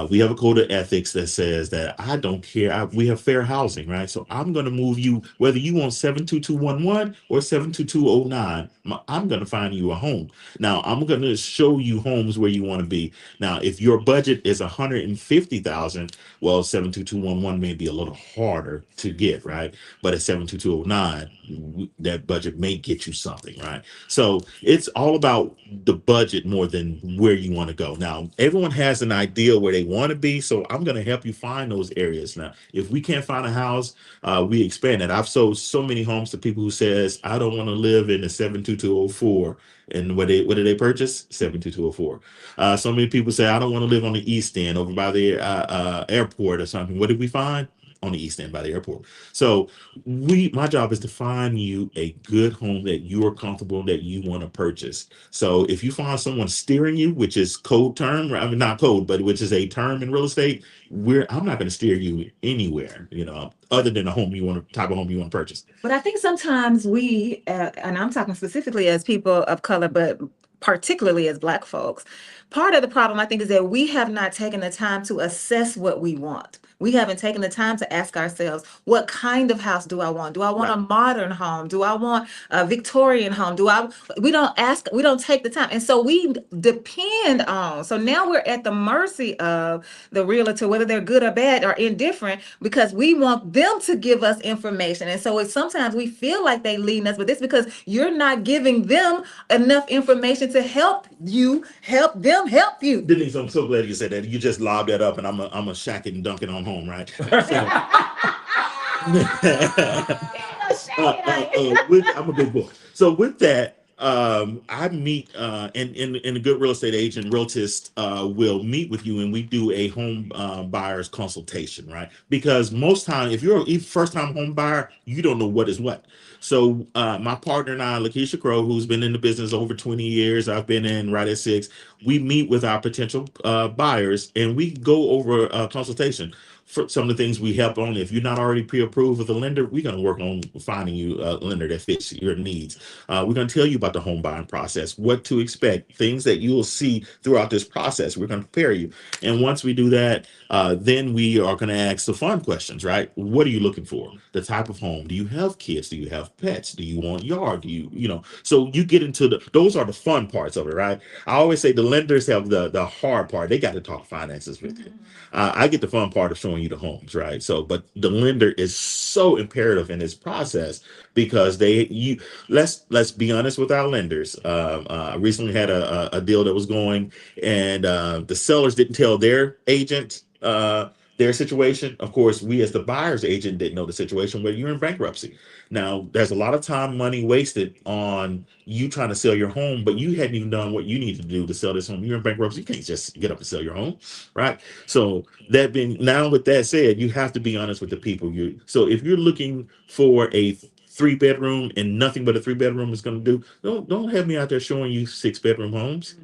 We have a code of ethics that says that I don't care. We have fair housing, right? So I'm going to move you, whether you want 72211 or 72209. I'm going to find you a home. Now, I'm going to show you homes where you want to be. Now, if your budget is 150,000, well, 72211 may be a little harder to get, right? But at 72209, that budget may get you something, right? So it's all about the budget more than where you want to go. Now, everyone has an idea where they want to be, so I'm going to help you find those areas. Now, if we can't find a house, we expand it. I've sold so many homes to people who says, I don't want to live in the 72204. And what did they purchase? 72204. So many people say, I don't want to live on the East End over by the airport or something. What did we find? On the East End by the airport. So my job is to find you a good home that you are comfortable, that you want to purchase. So if you find someone steering you, which is code term, I mean, not code, but which is a term in real estate, I'm not going to steer you anywhere, other than a home type of home you want to purchase. But I think sometimes we, and I'm talking specifically as people of color, but particularly as Black folks, part of the problem I think is that we have not taken the time to assess what we want. We haven't taken the time to ask ourselves, what kind of house do I want? Do I want a modern home? Do I want a Victorian home? We don't take the time. And so we depend on, so now we're at the mercy of the realtor, whether they're good or bad or indifferent, because we want them to give us information. And so sometimes we feel like they lead us, but it's because you're not giving them enough information to help them help you. Denise, I'm so glad you said that. You just lobbed that up, and I'm a shack it and dunk it on home, right? So, I'm a big boy. So with that, I meet and a good real estate agent, realtist will meet with you, and we do a home buyer's consultation, right? Because most time, if you're a first time home buyer, you don't know what is what. So my partner and I, Lakeisha Crow, who's been in the business over 20 years, I've been in right at 6. We meet with our potential buyers, and we go over a consultation. For some of the things we help on, if you're not already pre-approved with a lender, we're going to work on finding you a lender that fits your needs. We're going to tell you about the home buying process, what to expect, things that you will see throughout this process. We're going to prepare you. And once we do that, then we are going to ask the fun questions, right? What are you looking for? The type of home. Do you have kids? Do you have pets? Do you want yard? So you get into those are the fun parts of it, right? I always say the lenders have the hard part. They got to talk finances with you. I get the fun part of showing showing you the homes, right? So, but the lender is so imperative in this process because let's be honest with our lenders. I recently had a deal that was going, and the sellers didn't tell their agent their situation. Of course, we as the buyer's agent didn't know the situation, but you're in bankruptcy. Now, there's a lot of time, money wasted on you trying to sell your home, but you hadn't even done what you need to do to sell this home. You're in bankruptcy. You can't just get up and sell your home, right? So that being now, with that said, you have to be honest with the people. So if you're looking for a 3 bedroom and nothing but a 3 bedroom is going to do, don't have me out there showing you 6 bedroom homes.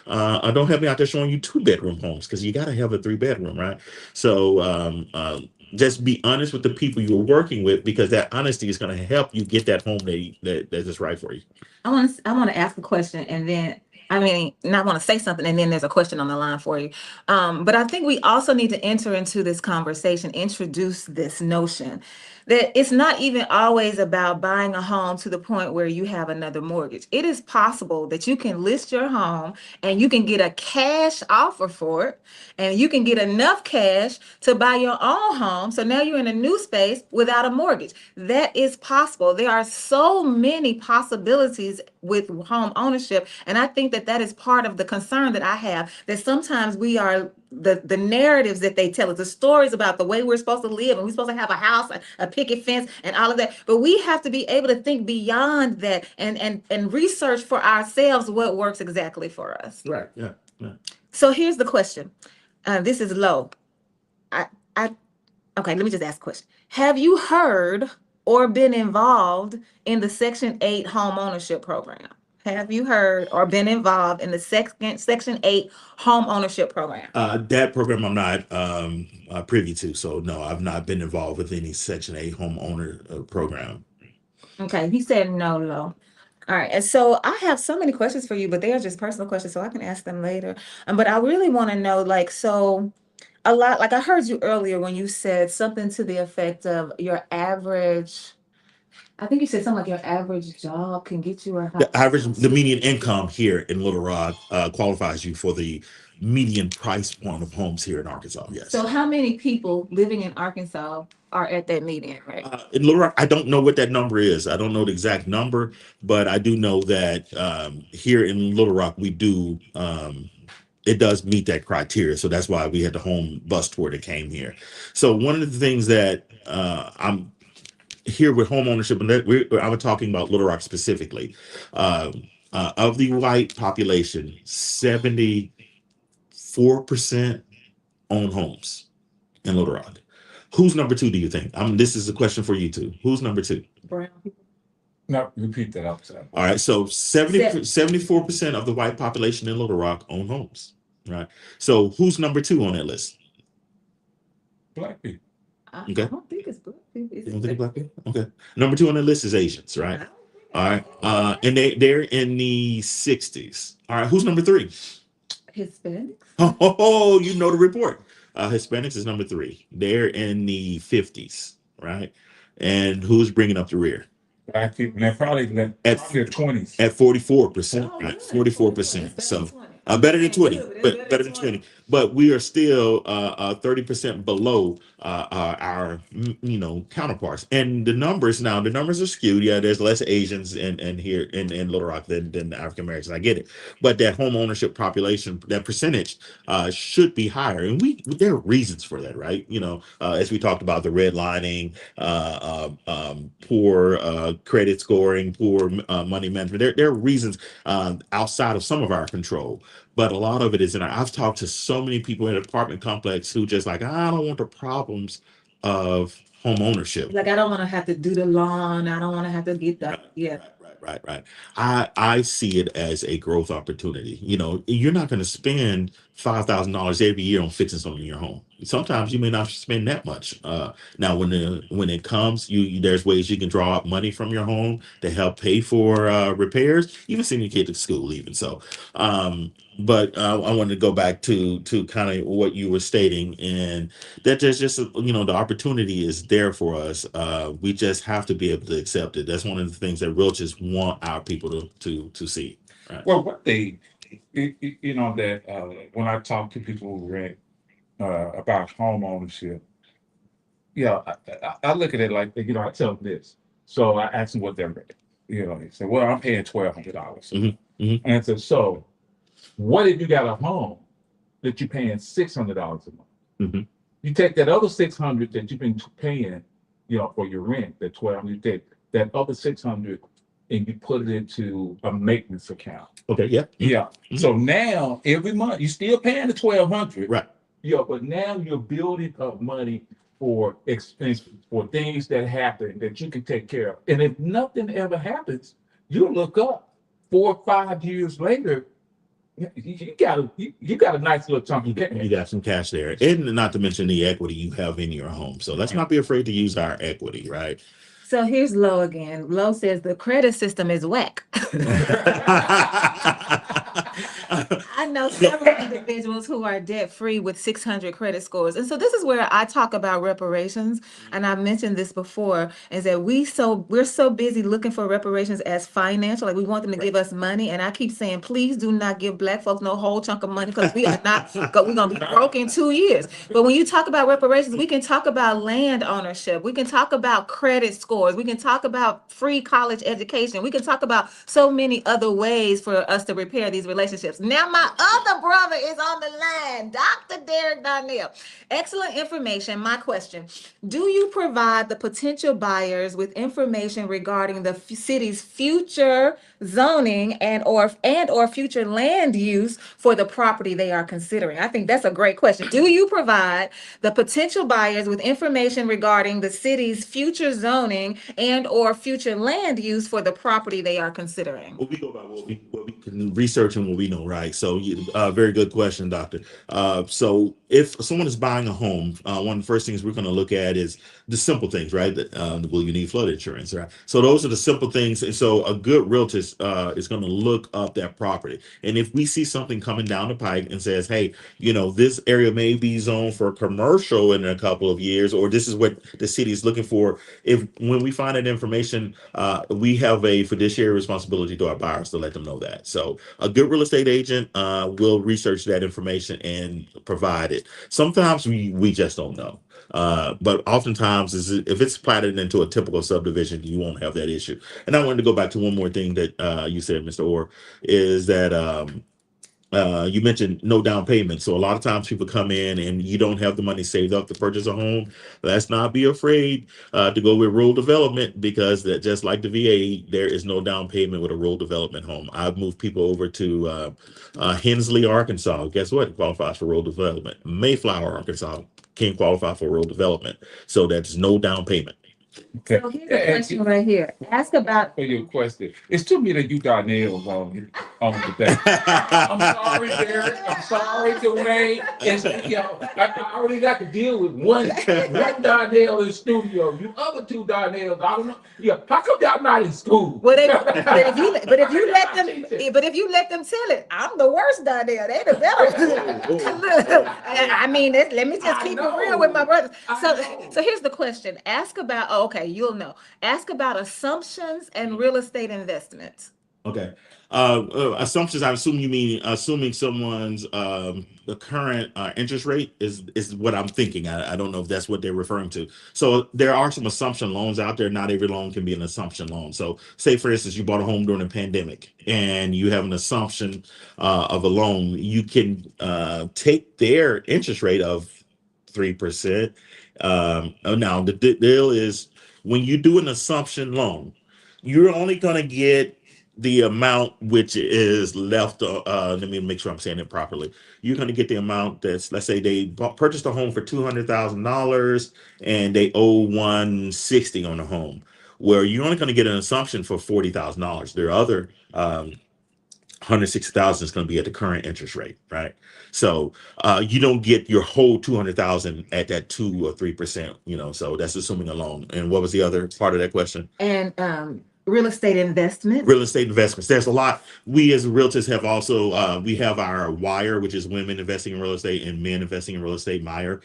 I don't have me out there showing you 2 bedroom homes because you got to have a 3 bedroom, right? So just be honest with the people you're working with because that honesty is going to help you get that home that is right for you. I want to ask a question, and then I mean, not want to say something, and then there's a question on the line for you. But I think we also need to enter into this conversation, introduce this notion that it's not even always about buying a home to the point where you have another mortgage. It is possible that you can list your home and you can get a cash offer for it, and you can get enough cash to buy your own home. So now you're in a new space without a mortgage. That is possible. There are so many possibilities with home ownership. And I think that that is part of the concern that I have, that sometimes we are the narratives that they tell us, the stories about the way we're supposed to live, and we're supposed to have a house, a picket fence, and all of that. But we have to be able to think beyond that and research for ourselves what works exactly for us. Right. Yeah. Yeah. So here's the question. This is low. I, I, okay, let me just ask a question. Have you heard or been involved in the Section 8 home ownership program? Have you heard or been involved in the Section 8 home ownership program? That program I'm not privy to, so no, I've not been involved with any Section 8 homeowner program. Okay, he said no, low. All right, and so I have so many questions for you, but they are just personal questions, so I can ask them later. But I really want to know, like, so a lot, like I heard you earlier when you said something to the effect of your average. I think you said something like your average job can get you a The average, house. the median income here in Little Rock qualifies you for the median price point of homes here in Arkansas. Yes. So how many people living in Arkansas are at that median, right? In Little Rock, I don't know what that number is. I don't know the exact number, but I do know that here in Little Rock, we do. It does meet that criteria, so that's why we had the home bus tour that came here. So one of the things that I'm here with home ownership, and that I was talking about Little Rock specifically. Of the white population, 74% own homes in Little Rock. Who's number two, do you think? This is a question for you two. Who's number two? Brown people. No, repeat that. I'm sorry. All right, so 74% of the white population in Little Rock own homes, right? So who's number two on that list? Black people. Okay. I don't think it's black people. You don't think black people? Okay. Number two on the list is Asians, right? All right. And they're in the 60s. All right. Who's number three? Hispanics. Oh, you know the report. Hispanics is number three. They're in the 50s, right? And who's bringing up the rear? Black people. And they're probably in their 20s. At 44%, right? 44%. So better than 20, but better than 20. But we are still 30% below our counterparts. And the numbers are skewed. Yeah, there's less Asians in here in Little Rock than African Americans. I get it. But that home ownership population, that percentage should be higher. And there are reasons for that, right? As we talked about, the redlining, poor credit scoring, poor money management. There are reasons outside of some of our control. But a lot of it is I've talked to so many people in an apartment complex who just like, I don't want the problems of home ownership. Like, I don't want to have to do the lawn. I don't want to have to get that. Yeah. Right. I see it as a growth opportunity. You're not going to spend $5,000 every year on fixing something in your home. Sometimes you may not spend that much. Now, when it comes, there's ways you can draw out money from your home to help pay for repairs, even send your kid to school, even so. But I wanted to go back to kind of what you were stating, and that there's just the opportunity is there for us. We just have to be able to accept it. That's one of the things that realtors want our people to see. Right? Well, what that when I talk to people who rent about home ownership. Yeah, I look at it like, I tell them this. So I ask them what they're paying. They say, well, I'm paying $1,200. Mhm. And I said, so what if you got a home that you're paying $600 a month? Mhm. You take that other 600 that you've been paying, for your rent, that 12, you take that other 600 and you put it into a maintenance account. Okay. Yeah. Yeah. Mhm. So now every month you're still paying the 1,200. Right. Yeah, but now you're building up money for expenses, for things that happen that you can take care of. And if nothing ever happens, you look up 4 or 5 years later, you got a nice little chunk of cash. You got some cash there, and not to mention the equity you have in your home. So let's not be afraid to use our equity, right? So here's Lo again. Lo says the credit system is whack. I know several individuals who are debt free with 600 credit scores. And so this is where I talk about reparations. And I've mentioned this before, is that we're so busy looking for reparations as financial, like we want them to give us money. And I keep saying, please do not give Black folks no whole chunk of money, because we are not, we're going to be broke in 2 years. But when you talk about reparations, we can talk about land ownership. We can talk about credit scores. We can talk about free college education. We can talk about so many other ways for us to repair these relationships. Now, my other brother is on the line, Dr. Derek Donnell. Excellent information. My question: do you provide the potential buyers with information regarding the city's future zoning and or future land use for the property they are considering? I think that's a great question. Do you provide the potential buyers with information regarding the city's future zoning and or future land use for the property they are considering? Well, we go by what we can research and what we know, right? So, very good question, Doctor. So, if someone is buying a home, one of the first things we're going to look at is the simple things, right? Will you need flood insurance, right? So, those are the simple things. And so, a good realtor is going to look up that property. And if we see something coming down the pike and says, hey, this area may be zoned for commercial in a couple of years, or this is what the city is looking for. When we find that information, we have a fiduciary responsibility to our buyers to let them know that. So a good real estate agent will research that information and provide it. Sometimes we just don't know. But oftentimes, if it's platted into a typical subdivision, you won't have that issue. And I wanted to go back to one more thing that you said, Mr. Orr, is that you mentioned no down payment. So a lot of times people come in and you don't have the money saved up to purchase a home. Let's not be afraid to go with rural development, because that, just like the VA, there is no down payment with a rural development home. I've moved people over to Hensley, Arkansas. Guess what? It qualifies for rural development. Mayflower, Arkansas can qualify for rural development. So that's no down payment. Okay. So here's a question right here. Ask about. For your question, it's too me that you got nails on today. I'm sorry, Derek. I'm sorry, Dwayne. I already got to deal with one Darnell in the studio. You other two Darnells, I don't know. Yeah, how come y'all not in school? Well, but if you let them tell it, I'm the worst Donnell. They the better. Look, I mean, let me just keep it real with my brothers. So here's the question. Ask about. Okay, you'll know. Ask about assumptions and real estate investments. Okay. Assumptions, I assume you mean assuming someone's the current interest rate is what I'm thinking. I don't know if that's what they're referring to. So there are some assumption loans out there. Not every loan can be an assumption loan. So say, for instance, you bought a home during the pandemic and you have an assumption of a loan. You can take their interest rate of 3%. Now, the deal is, when you do an assumption loan, you're only going to get the amount which is left. Let me make sure I'm saying it properly. You're going to get the amount that's, let's say they purchased a home for $200,000 and they owe $160 on the home, where you're only going to get an assumption for $40,000. There are other 160,000 is going to be at the current interest rate, right? So you don't get your whole 200,000 at that 2 or 3%. So that's assuming a loan. And what was the other part of that question? And real estate investment. Real estate investments. There's a lot. We as realtors have also we have our WIRE, which is Women Investing in Real Estate and Men Investing in Real Estate, MIRE.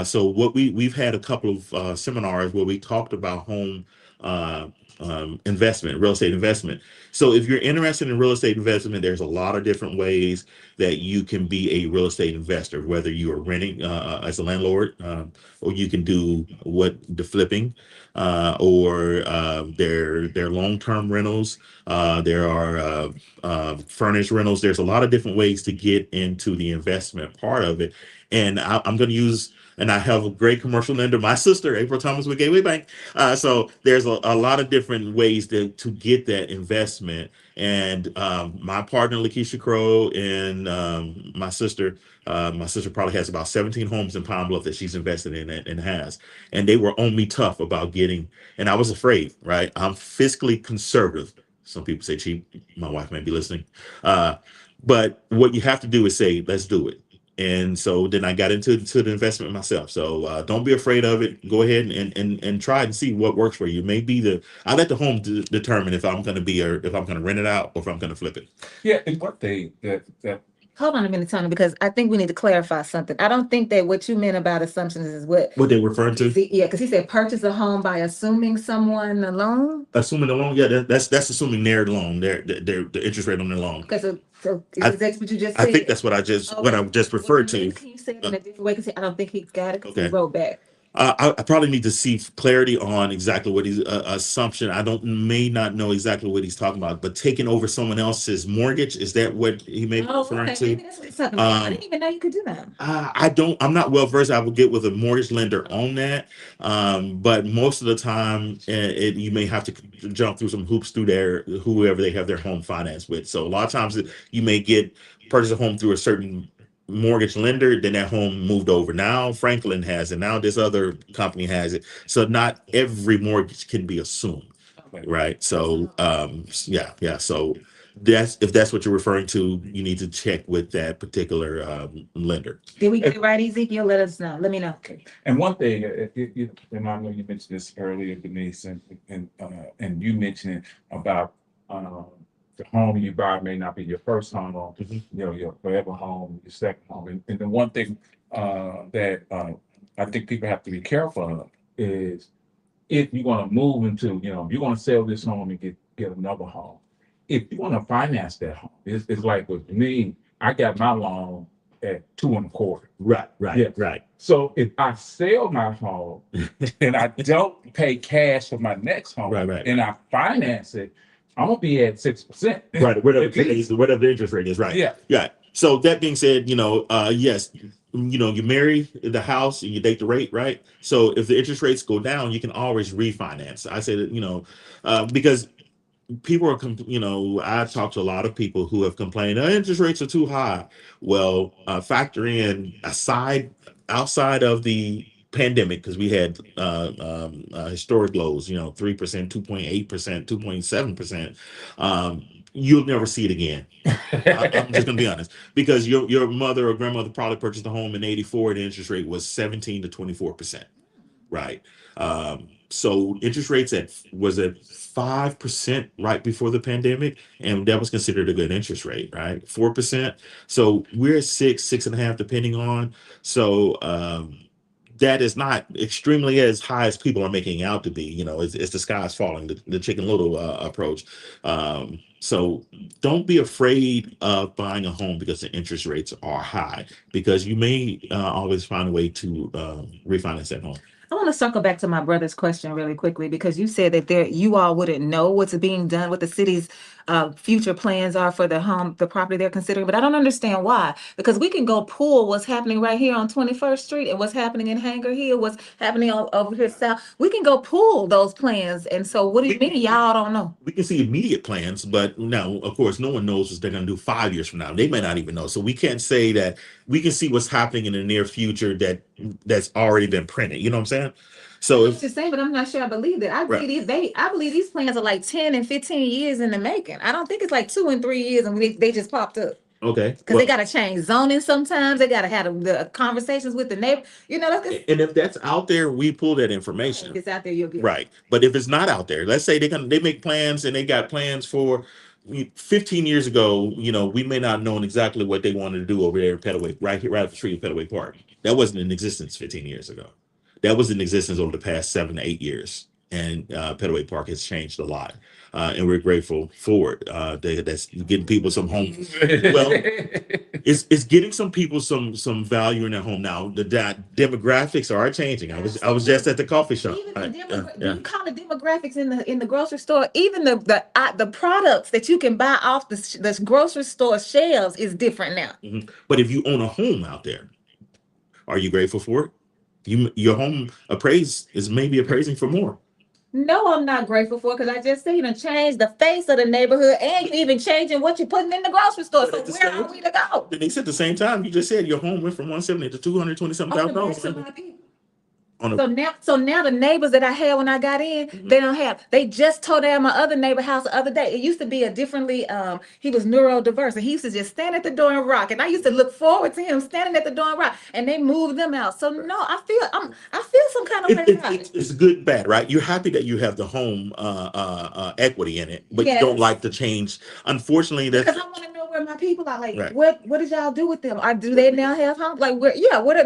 So what we've had a couple of seminars where we talked about home investment, real estate investment. So if you're interested in real estate investment, there's a lot of different ways that you can be a real estate investor, whether you are renting as a landlord, or you can do what the flipping, or their long-term rentals. There are furnished rentals. There's a lot of different ways to get into the investment part of it. And I'm going to use, and I have a great commercial lender, my sister, April Thomas with Gateway Bank. So there's a lot of different ways to get that investment. And my partner, Lakeisha Crow, and my sister probably has about 17 homes in Pine Bluff that she's invested in and has. And they were on me tough about getting, and I was afraid, right? I'm fiscally conservative. Some people say cheap. My wife may be listening. Uh, but what you have to do is say, let's do it. And so then I got into the investment myself. So don't be afraid of it. Go ahead and try and see what works for you. Maybe I let the home determine if I'm going to be, or if I'm going to rent it out, or if I'm going to flip it. Yeah, and one thing that Hold on a minute, Tony, because I think we need to clarify something. I don't think that what you meant about assumptions is what. What they're referring to? Yeah, because he said purchase a home by assuming someone a loan. Assuming the loan, yeah, that's assuming their loan, their the interest rate on their loan. Okay, so I- is that what you just said? I think that's what I just referred to. Can you say it in a different way? Because I don't think he got it because he Okay. wrote back. I probably need to see clarity on exactly what he's assumption. I may not know exactly what he's talking about, but taking over someone else's mortgage, is that what he may be referring Okay. to? Maybe that's what he's talking about. I Um, didn't even know you could do that. I'm not well versed. I will get with a mortgage lender on that. But most of the time, you may have to jump through some hoops through whoever they have their home finance with. So a lot of times you may purchase a home through a certain mortgage lender, then that home moved over. Now Franklin has it. Now this other company has it. So not every mortgage can be assumed, right? So yeah. So if that's what you're referring to, you need to check with that particular lender. Did we get it right, Ezekiel? Let us know. Let me know. Okay. And one thing, and I know you mentioned this earlier, Denise, and you mentioned about the home you buy may not be your first home, or your forever home, your second home. And the one thing that I think people have to be careful of is, if you want to move into, you're going to sell this home and get another home. If you want to finance that home, it's like with me, I got my loan at 2.25. Right. Yeah. Right. So if I sell my home and I don't pay cash for my next home, Right. and I finance it, I'm gonna be at 6%. Right. Whatever At least. the interest rate is. Right. Yeah. So that being said, yes, you marry the house and you date the rate, right? So if the interest rates go down, you can always refinance. I say that, because people I've talked to a lot of people who have complained, interest rates are too high. Well, factor in outside of the pandemic, because we had historic lows, 3%, 2.8%, 2.7%. You'll never see it again. I'm just gonna be honest, because your mother or grandmother probably purchased a home in '84, and the interest rate was 17 to 24%, right? So interest rates was at 5% right before the pandemic, and that was considered a good interest rate, right? 4%. So we're at 6.5, depending on. So that is not extremely as high as people are making out to be. It's the sky's falling, the Chicken Little approach. So don't be afraid of buying a home because the interest rates are high, because you may always find a way to refinance that home. I want to circle back to my brother's question really quickly, because you said that you all wouldn't know what's being done, what the city's future plans are for the property they're considering. But I don't understand why, because we can go pull what's happening right here on 21st Street and what's happening in Hanger Hill, what's happening over here south. We can go pull those plans. And so what do you mean y'all don't know? We can see immediate plans, but now, of course, no one knows what they're going to do 5 years from now. They may not even know. So we can't say that. We can see what's happening in the near future that's already been printed. You know what I'm saying? So I'm just saying, but I'm not sure I believe that. I believe these plans are like 10 and 15 years in the making. I don't think it's like 2 and 3 years and they just popped up. Okay. Because they got to change zoning sometimes. They got to have the conversations with the neighbor. And if that's out there, we pull that information. If it's out there, you'll get it. Right. But if it's not out there, let's say they make plans, and they got plans for 15 years ago, we may not know exactly what they wanted to do over there in Petaway, right here, right up the street of Petaway Park. That wasn't in existence 15 years ago. That was in existence over the past 7 to 8 years. and Petaway Park has changed a lot, and we're grateful for it. That's getting people some home. Well, it's getting some people some value in their home now. The demographics are changing. I was just at the coffee shop. Even do you call it demographics in the grocery store? Even the products that you can buy off the grocery store shelves is different now. But if you own a home out there, are you grateful for it? Your home is maybe appraising for more. No, I'm not grateful for it because I just said you done changed the face of the neighborhood and you even changing what you're putting in the grocery store. But So where are we to go? Denise, at the same time, you just said your home went from 170 to $227,000. So now the neighbors that I had when I got in, they don't have. They just tore down my other neighbor house the other day. It used to be a differently. He was neurodiverse, and he used to just stand at the door and rock. And I used to look forward to him standing at the door and rock. And they moved them out. So no, I feel some kind of way about it. It's good and bad, right? You're happy that you have the home equity in it, but you don't like the change. Unfortunately, that's because I want to know where my people are. Like, right. What did y'all do with them? Or do they now have homes? Like, where? Yeah, what?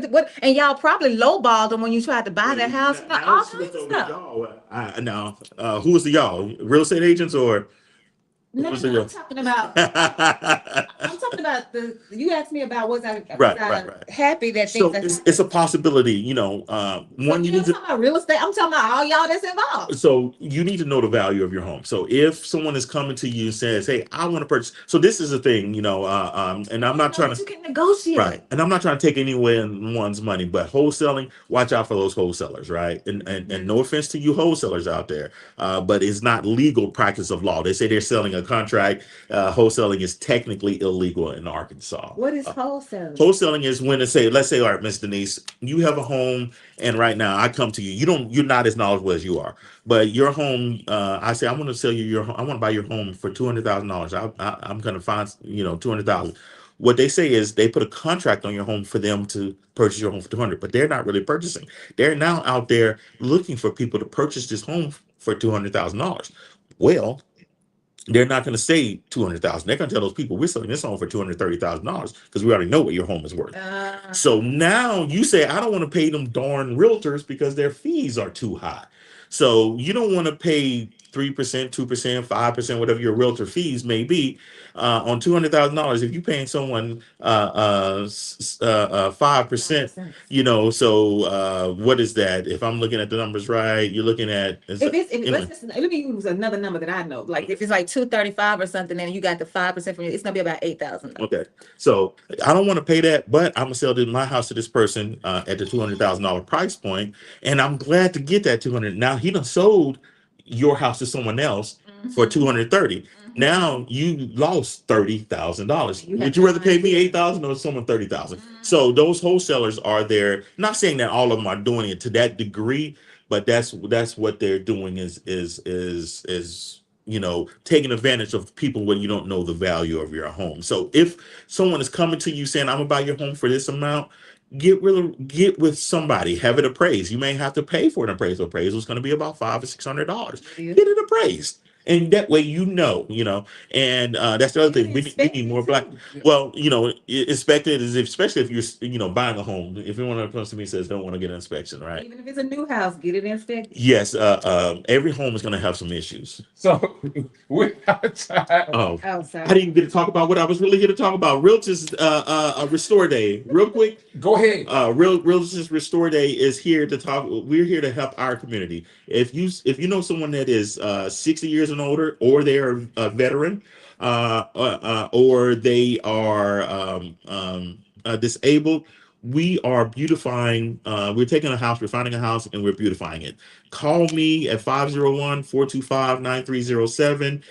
And y'all probably lowballed them when you tried to buy that house. All kinds of stuff. Now, who was the y'all? Real estate agents or? No, I'm talking about. I'm talking about you asked me about was I happy that things. So it's a possibility, you know. One, you need to. I'm talking about real estate. I'm talking about all y'all that's involved. So you need to know the value of your home. So if someone is coming to you and says, "Hey, I want to purchase," so this is a thing, you know. And I'm not trying to. You can negotiate, right? And I'm not trying to take anyone's money, but wholesaling, watch out for those wholesalers, right? And no offense to you wholesalers out there, but it's not legal practice of law. They say they're selling a contract. Wholesaling is technically illegal in Arkansas. What is wholesaling? Wholesaling is when let's say, all right, Miss Denise, you have a home, and right now I come to you. You're not as knowledgeable as you are, but your home. I say I want to sell you your home. I want to buy your home for $200,000. I'm going to find $200,000. What they say is they put a contract on your home for them to purchase your home for $200,000, but they're not really purchasing. They're now out there looking for people to purchase this home for $200,000. Well, they're not going to say $200,000. They're going to tell those people we're selling this home for $230,000 because we already know what your home is worth. So now you say I don't want to pay them darn realtors because their fees are too high. So you don't want to pay 3%, 2%, 5%, whatever your realtor fees may be on $200,000. If you're paying someone 5%, so what is that? If I'm looking at the numbers right, you're looking at let me use another number that I know. Like if it's like 235 or something, and you got the 5% from it, it's gonna be about $8,000. Okay, so I don't want to pay that, but I'm gonna sell my house to this person at the $200,000 price point, and I'm glad to get that $200,000. Now he done sold your house to someone else for $230,000. Now you lost $30,000. Would you rather pay me $8,000 or someone $30,000? So those wholesalers are there. Not saying that all of them are doing it to that degree, but that's what they're doing is taking advantage of people when you don't know the value of your home. So if someone is coming to you saying, "I'm gonna buy your home for this amount," get with somebody, have it appraised. You may have to pay for an appraisal. Appraisal is going to be about $500 or $600. Get it appraised. And that way, and that's the other thing. We need more black. Well, inspected is especially if you're, buying a home. If anyone comes to me and says don't want to get an inspection, right? Even if it's a new house, get it inspected. Yes. Every home is going to have some issues. So we're out of time. Oh, sorry. I didn't get to talk about what I was really here to talk about. Realtors Restore Day. Real quick. Go ahead. Realtors Restore Day is here to talk. We're here to help our community. If you know someone that is 60 years and older, or they're a veteran, or they are disabled, we are beautifying. We're taking a house, we're finding a house, and we're beautifying it. Call me at 501-425-9307.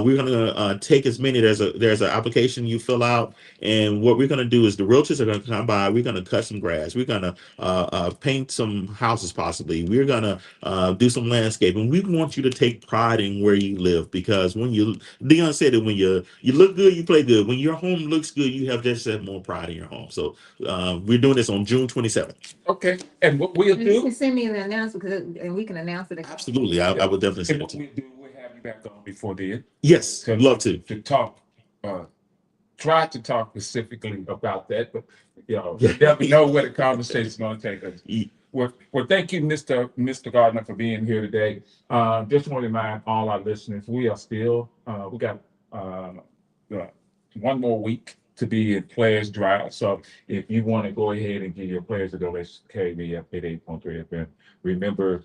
We're going to take as many. There's an application you fill out, and what we're going to do is the realtors are going to come by. We're going to cut some grass. We're going to paint some houses possibly. We're going to do some landscaping. We want you to take pride in where you live, because Dion said it, when you look good, you play good. When your home looks good, you have just more pride in your home. So we're doing this on June 27th. Okay. And what we'll do. You can send me an announcement, and we can announce it. Absolutely. I would definitely send it to you. We'll have you back on before then. Yes, I'd love to. To talk, try to talk specifically about that, but you never know where the conversation is going to take us. Well, thank you, Mr. Gardner, for being here today. Just want to remind all our listeners, we are still, we got uh, uh, one more week to be in Players Drive. So if you want to go ahead and give your players a donation to KBF 88.3 FM, remember,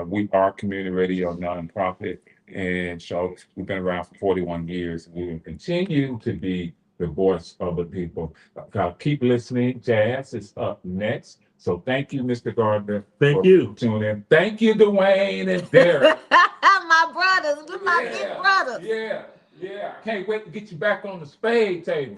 we are community radio nonprofit. And so we've been around for 41 years. We will continue to be the voice of the people. Keep listening. Jazz is up next. So thank you, Mr. Gardner. Thank for you. tuning in. Thank you, Dwayne and Derek. My brothers, my big brothers. Yeah. I can't wait to get you back on the spade table.